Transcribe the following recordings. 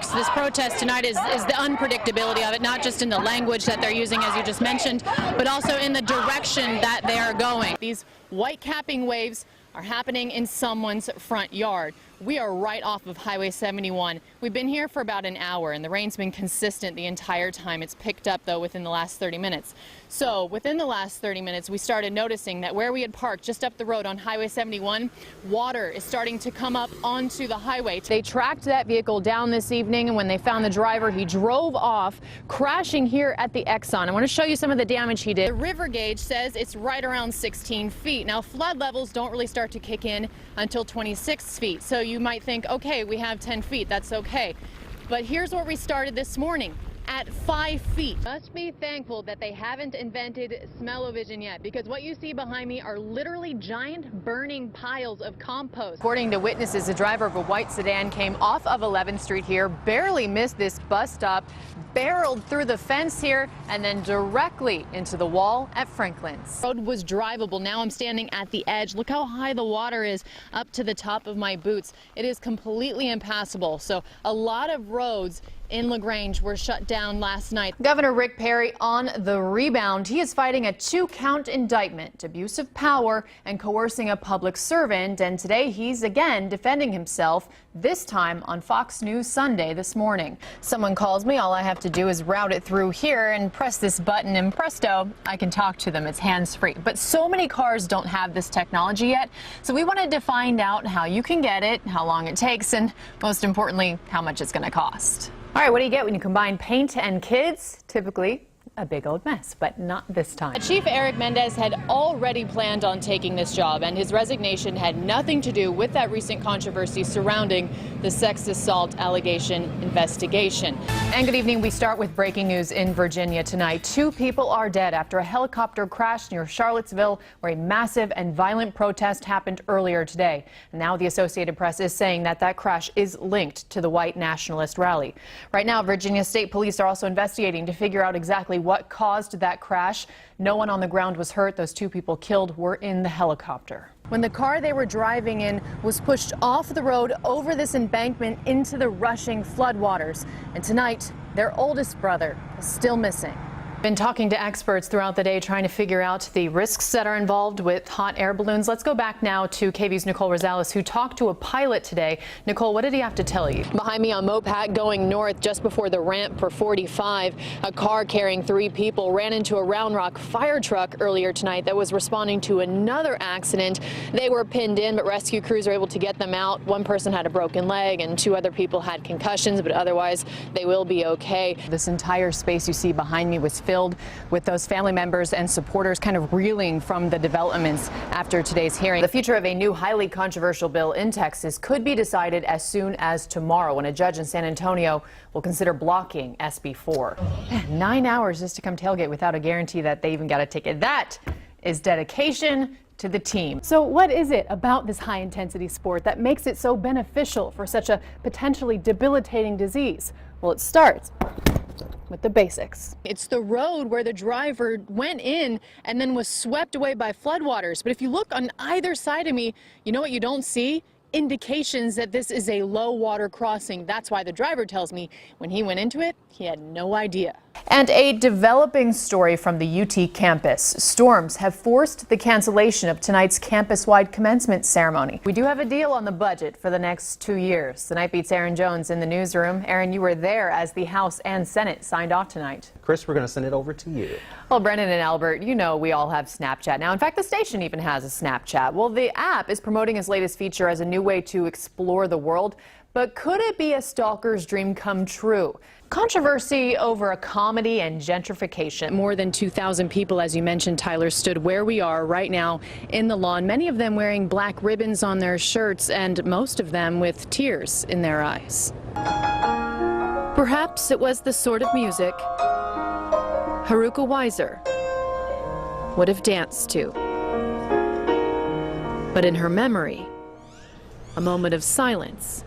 marks this protest tonight is the unpredictability of it, not just in the language that they're using, as you just mentioned, but also in the direction that they are going. These white capping waves are happening in someone's front yard. We are right off of Highway 71. We've been here for about an hour, and the rain's been consistent the entire time. It's picked up, though, within the last 30 minutes. So within the last 30 minutes, we started noticing that where we had parked just up the road on Highway 71, water is starting to come up onto the highway. They tracked that vehicle down this evening, and when they found the driver, he drove off, crashing here at the Exxon. I want to show you some of the damage he did. The river gauge says it's right around 16 feet. Now, flood levels don't really start to kick in until 26 feet. So you might think, okay, we have 10 feet, that's okay. But here's where we started this morning, at 5 feet. Must be thankful that they haven't invented smell-o-vision yet, because what you see behind me are literally giant burning piles of compost. According to witnesses, the driver of a white sedan came off of 11th Street here, barely missed this bus stop, barreled through the fence here, and then directly into the wall at Franklin's. The road was drivable. Now I'm standing at the edge. Look how high the water is, up to the top of my boots. It is completely impassable. So a lot of roads in LaGrange were shut down last night. Governor Rick Perry on the rebound. He is fighting a 2-count indictment, abuse of power and coercing a public servant. And today he's again defending himself, this time on Fox News Sunday this morning. Someone calls me, all I have to do is route it through here and press this button, and presto, I can talk to them. It's hands-free. But so many cars don't have this technology yet. So we wanted to find out how you can get it, how long it takes, and most importantly, how much it's going to cost. All right, what do you get when you combine paint and kids? Typically, a big old mess, but not this time. Chief Eric Mendez had already planned on taking this job, and his resignation had nothing to do with that recent controversy surrounding the sex assault allegation investigation. And good evening. We start with breaking news in Virginia tonight. 2 people are dead after a helicopter crashed near Charlottesville, where a massive and violent protest happened earlier today. And now the Associated Press is saying that that crash is linked to the white nationalist rally. Right now, Virginia State Police are also investigating to figure out exactly what caused that crash. No one on the ground was hurt. Those 2 people killed were in the helicopter. When the car they were driving in was pushed off the road over this embankment into the rushing floodwaters. And tonight, their oldest brother is still missing. Been talking to experts throughout the day trying to figure out the risks that are involved with hot air balloons. Let's go back now to KV's Nicole Rosales, who talked to a pilot today. Nicole, what did he have to tell you? Behind me on Mopac going north just before the ramp for 45, a car carrying 3 people ran into a Round Rock fire truck earlier tonight that was responding to another accident. They were pinned in, but rescue crews were able to get them out. 1 person had a broken leg and 2 other people had concussions, but otherwise they will be okay. This entire space you see behind me was filled with those family members and supporters kind of reeling from the developments after today's hearing. The future of a new highly controversial bill in Texas could be decided as soon as tomorrow, when a judge in San Antonio will consider blocking SB 4. 9 hours just to come tailgate without a guarantee that they even got a ticket. That is dedication to the team. So what is it about this high-intensity sport that makes it so beneficial for such a potentially debilitating disease? Well, it starts with the basics. It's the road where the driver went in and then was swept away by floodwaters. But if you look on either side of me, you know what you don't see? Indications that this is a low water crossing. That's why the driver tells me when he went into it, he had no idea. And a developing story from the UT campus. Storms have forced the cancellation of tonight's campus-wide commencement ceremony. We do have a deal on the budget for the next 2 years. The Night Beat's Aaron Jones in the newsroom. Aaron, you were there as the House and Senate signed off tonight. Kris, we're going to send it over to you. Well, Brennan and Albert, you know we all have Snapchat now. In fact, the station even has a Snapchat. Well, the app is promoting its latest feature as a new way to explore the world. But could it be a stalker's dream come true? Controversy over a comedy and gentrification. More than 2,000 people, as you mentioned, Tyler, stood where we are right now in the lawn, many of them wearing black ribbons on their shirts and most of them with tears in their eyes. Perhaps it was the sort of music Haruka Weiser would have danced to. But in her memory, a moment of silence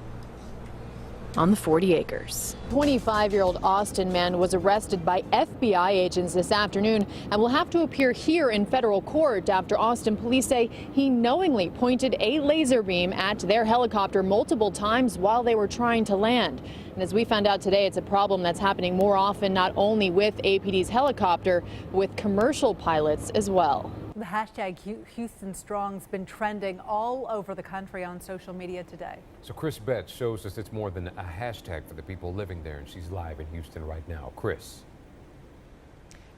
on the 40 acres. 25-year-old Austin man was arrested by FBI agents this afternoon and will have to appear here in federal court after Austin police say he knowingly pointed a laser beam at their helicopter multiple times while they were trying to land. And as we found out today, it's a problem that's happening more often, not only with APD's helicopter, with commercial pilots as well. The hashtag Houston Strong's been trending all over the country on social media today. So Kris Betts shows us it's more than a hashtag for the people living there, and she's live in Houston right now. Kris.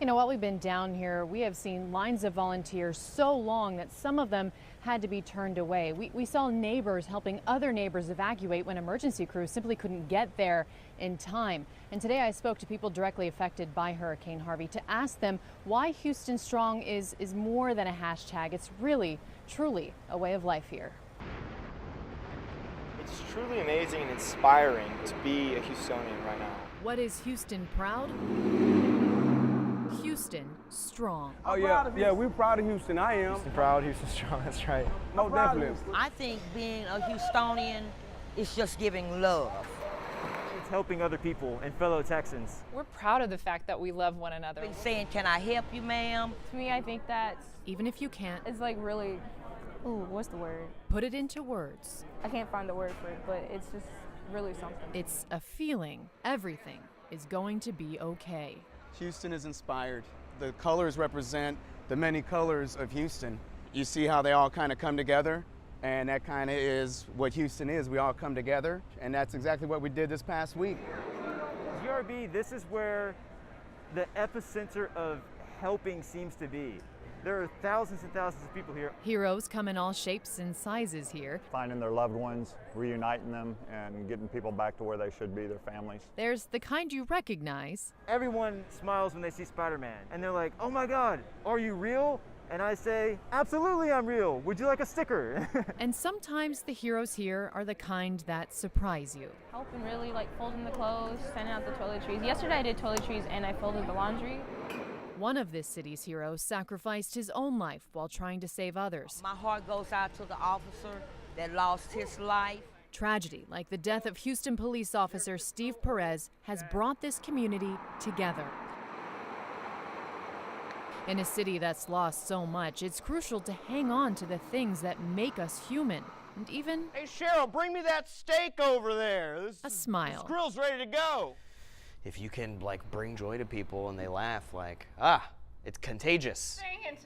You know, while we've been down here, we have seen lines of volunteers so long that some of them had to be turned away. We saw neighbors helping other neighbors evacuate when emergency crews simply couldn't get there in time. And today I spoke to people directly affected by Hurricane Harvey to ask them why Houston Strong is more than a hashtag. It's really, truly a way of life here. It's truly amazing and inspiring to be a Houstonian right now. What is Houston proud? Houston Strong. Oh yeah, we're proud of Houston. I am. Houston proud, Houston strong, that's right. No, definitely. I think being a Houstonian is just giving love. It's helping other people and fellow Texans. We're proud of the fact that we love one another. Been saying, can I help you, ma'am? To me, I think that Even if you can't, it's like really, what's the word? put it into words. I can't find the word for it, but it's just really something. It's a feeling. Everything is going to be okay. Houston is inspired. The colors represent the many colors of Houston. You see how they all kind of come together, and that kind of is what Houston is. We all come together, and that's exactly what we did this past week. GRB, this is where the epicenter of helping seems to be. There are thousands and thousands of people here. Heroes come in all shapes and sizes here. Finding their loved ones, reuniting them, and getting people back to where they should be, their families. There's the kind you recognize. Everyone smiles when they see Spider-Man, and they're like, oh my God, are you real? And I say, absolutely I'm real. Would you like a sticker? And sometimes the heroes here are the kind that surprise you. Helping really, like folding the clothes, sending out the toiletries. Yesterday I did toiletries and I folded the laundry. One of this city's heroes sacrificed his own life while trying to save others. My heart goes out to the officer that lost his life. Tragedy, like the death of Houston police officer Steve Perez, has brought this community together. In a city that's lost so much, it's crucial to hang on to the things that make us human. And even Hey Cheryl, bring me that steak over there. a smile. This grill's ready to go. If you can bring joy to people and they laugh, it's contagious.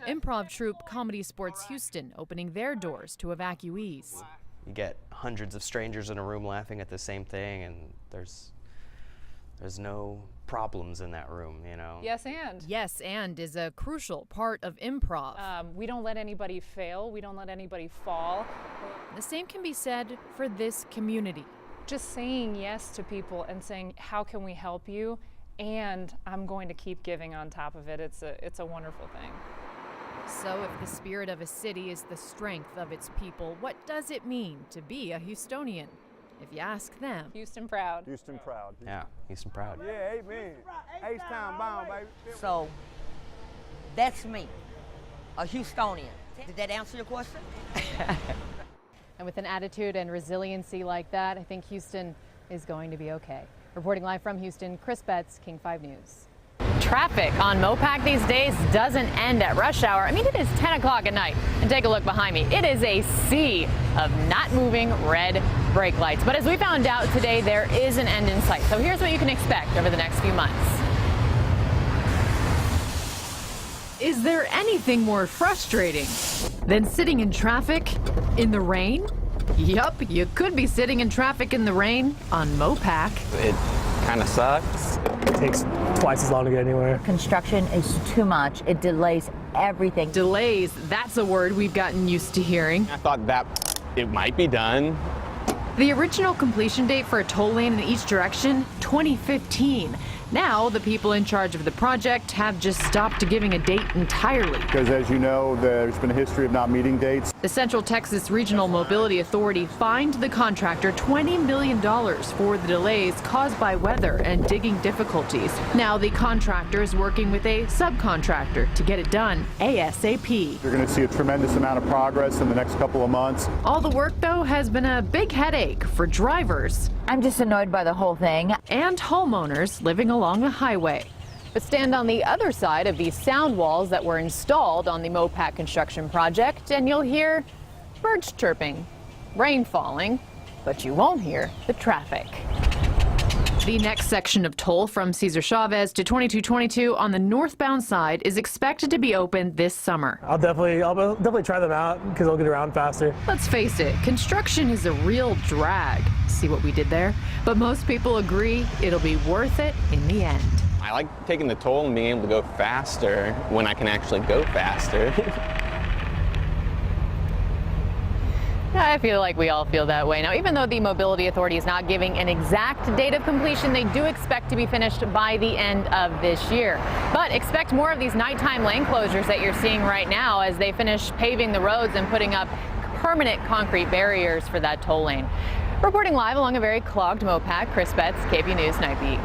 Improv troupe Comedy Sports Houston opening their doors to evacuees. You get hundreds of strangers in a room laughing at the same thing, and there's no problems in that room, you know. Yes, and. Yes, and is a crucial part of improv. We don't let anybody fail. We don't let anybody fall. The same can be said for this community. Just saying yes to people and saying, how can we help you? And I'm going to keep giving on top of it. It's a wonderful thing. So if the spirit of a city is the strength of its people, what does it mean to be a Houstonian? If you ask them. Houston proud. Houston proud. Yeah, Houston proud. Yeah, amen. H-Town bound, baby. So that's me, a Houstonian. Did that answer your question? And with an attitude and resiliency like that, I think Houston is going to be okay. Reporting live from Houston, Kris Betts, King 5 News. Traffic on Mopac these days doesn't end at rush hour. I mean, it is 10 o'clock at night. And take a look behind me. It is a sea of not moving red brake lights. But as we found out today, there is an end in sight. So here's what you can expect over the next few months. Is there anything more frustrating than sitting in traffic in the rain? Yup, you could be sitting in traffic in the rain on Mopac. It kind of sucks. It takes twice as long to get anywhere. Construction is too much. It delays everything. Delays, that's a word we've gotten used to hearing. I thought that it might be done. The original completion date for a toll lane in each direction, 2015. Now, the people in charge of the project have just stopped giving a date entirely. Because as you know, there's been a history of not meeting dates. The Central Texas Regional Mobility Authority fined the contractor $20 million for the delays caused by weather and digging difficulties. Now the contractor is working with a subcontractor to get it done ASAP. You're going to see a tremendous amount of progress in the next couple of months. All the work, though, has been a big headache for drivers I'm just annoyed by the whole thing. And homeowners living along a highway. But stand on the other side of these sound walls that were installed on the Mopac construction project, and you'll hear birds chirping, rain falling, but you won't hear the traffic. The next section of toll from Cesar Chavez to 2222 on the northbound side is expected to be open this summer. I'll definitely try them out because I'll get around faster. Let's face it, construction is a real drag. See what we did there? But most people agree it'll be worth it in the end. I like taking the toll and being able to go faster when I can actually go faster. I feel like we all feel that way. Now, even though the Mobility Authority is not giving an exact date of completion, they do expect to be finished by the end of this year. But expect more of these nighttime lane closures that you're seeing right now as they finish paving the roads and putting up permanent concrete barriers for that toll lane. Reporting live along a very clogged Mopac, Kris Betts, KP News Night Beat.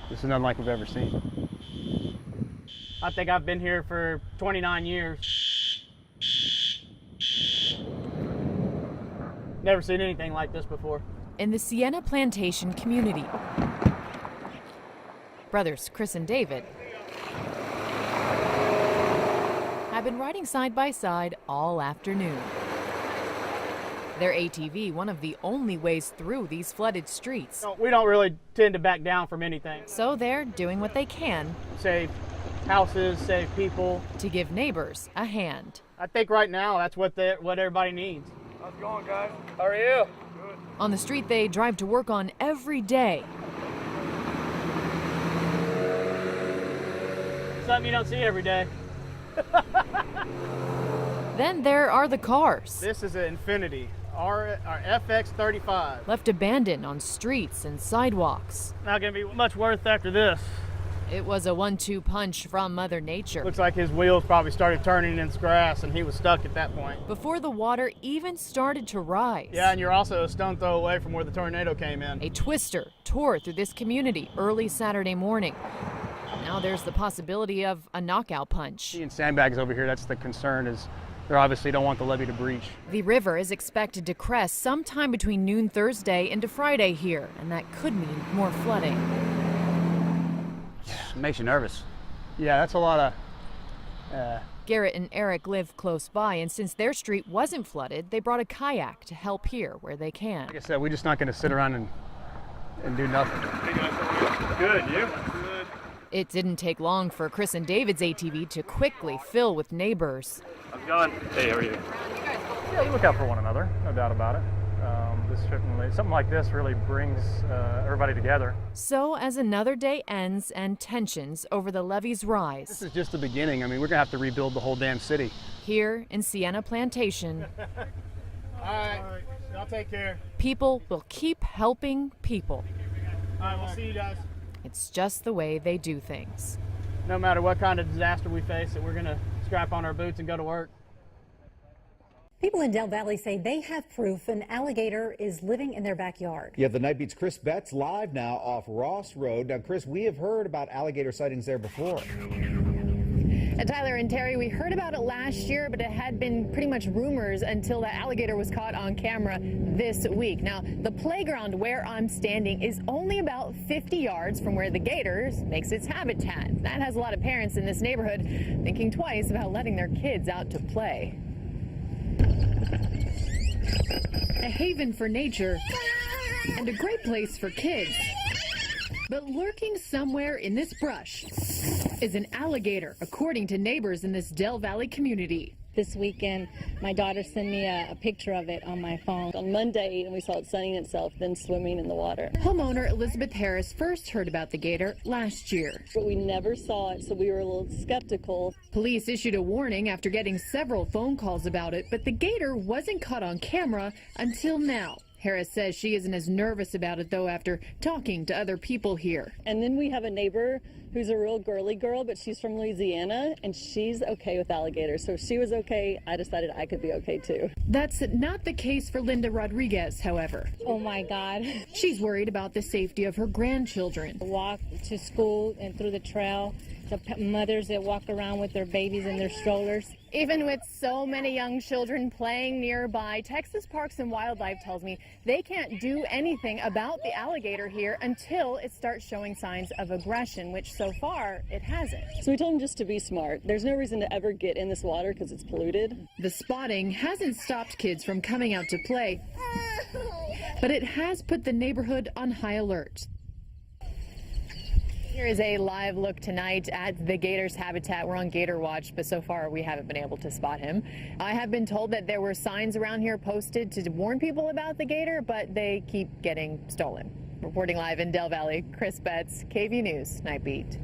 This is nothing like we've ever seen. I think I've been here for 29 years. Never seen anything like this before. In the Sienna Plantation community, brothers Chris and David have been riding side by side all afternoon. Their ATV, one of the only ways through these flooded streets. No, we don't really tend to back down from anything. So they're doing what they can. Save houses, save people. To give neighbors a hand. I think right now that's what everybody needs. How's it going, guys? How are you? Good. On the street they drive to work on every day. Something you don't see every day. Then there are the cars. This is an Infinity, our FX35. Left abandoned on streets and sidewalks. Not gonna be much worth after this. It was a 1-2 punch from Mother Nature. Looks like his wheels probably started turning in grass and he was stuck at that point. Before the water even started to rise. Yeah, and you're also a stone throw away from where the tornado came in. A twister tore through this community early Saturday morning. Now there's the possibility of a knockout punch. Seeing sandbags over here, that's the concern, is they obviously don't want the levee to breach. The river is expected to crest sometime between noon Thursday into Friday here, and that could mean more flooding. It makes you nervous. Yeah, that's a lot of... Garrett and Eric live close by, and since their street wasn't flooded, they brought a kayak to help here where they can. Like I said, we're just not going to sit around and do nothing. Hey guys, how are you? Good, you? Good. It didn't take long for Chris and David's ATV to quickly fill with neighbors. How's it going? Hey, how are you? Yeah, we look out for one another, no doubt about it. Something like this really brings everybody together. So as another day ends and tensions over the levee's rise. This is just the beginning. I mean, we're going to have to rebuild the whole damn city. Here in Sienna Plantation. All right, I'll take care. People will keep helping people. All right, we'll see you guys. It's just the way they do things. No matter what kind of disaster we face, that we're going to strap on our boots and go to work. People in Del Valley say they have proof an alligator is living in their backyard. Yeah, the Night Beat's Kris Betts live now off Ross Road. Now, Kris, we have heard about alligator sightings there before. And Tyler and Terry, we heard about it last year, but it had been pretty much rumors until that alligator was caught on camera this week. Now, the playground where I'm standing is only about 50 yards from where the gators makes its habitat. That has a lot of parents in this neighborhood thinking twice about letting their kids out to play. A haven for nature and a great place for kids. But lurking somewhere in this brush is an alligator, according to neighbors in this Del Valley community. This weekend, my daughter sent me a picture of it on my phone. On Monday, we saw it sunning itself, then swimming in the water. Homeowner Elizabeth Harris first heard about the gator last year. But we never saw it, so we were a little skeptical. Police issued a warning after getting several phone calls about it, but the gator wasn't caught on camera until now. Harris says she isn't as nervous about it, though, after talking to other people here. And then we have a neighbor who's a real girly girl, but she's from Louisiana, and she's okay with alligators. So if she was okay, I decided I could be okay too. That's not the case for Linda Rodriguez, however. Oh my God. She's worried about the safety of her grandchildren. Walk to school and through the trail, the mothers that walk around with their babies in their strollers. Even with so many young children playing nearby, Texas Parks and Wildlife tells me they can't do anything about the alligator here until it starts showing signs of aggression, which so far it hasn't. So we told them just to be smart. There's no reason to ever get in this water because it's polluted. The spotting hasn't stopped kids from coming out to play, but it has put the neighborhood on high alert. Here is a live look tonight at the gator's habitat. We're on Gator Watch, but so far we haven't been able to spot him. I have been told that there were signs around here posted to warn people about the gator, but they keep getting stolen. Reporting live in Del Valley, Kris Betts, KVUE News, Night Beat.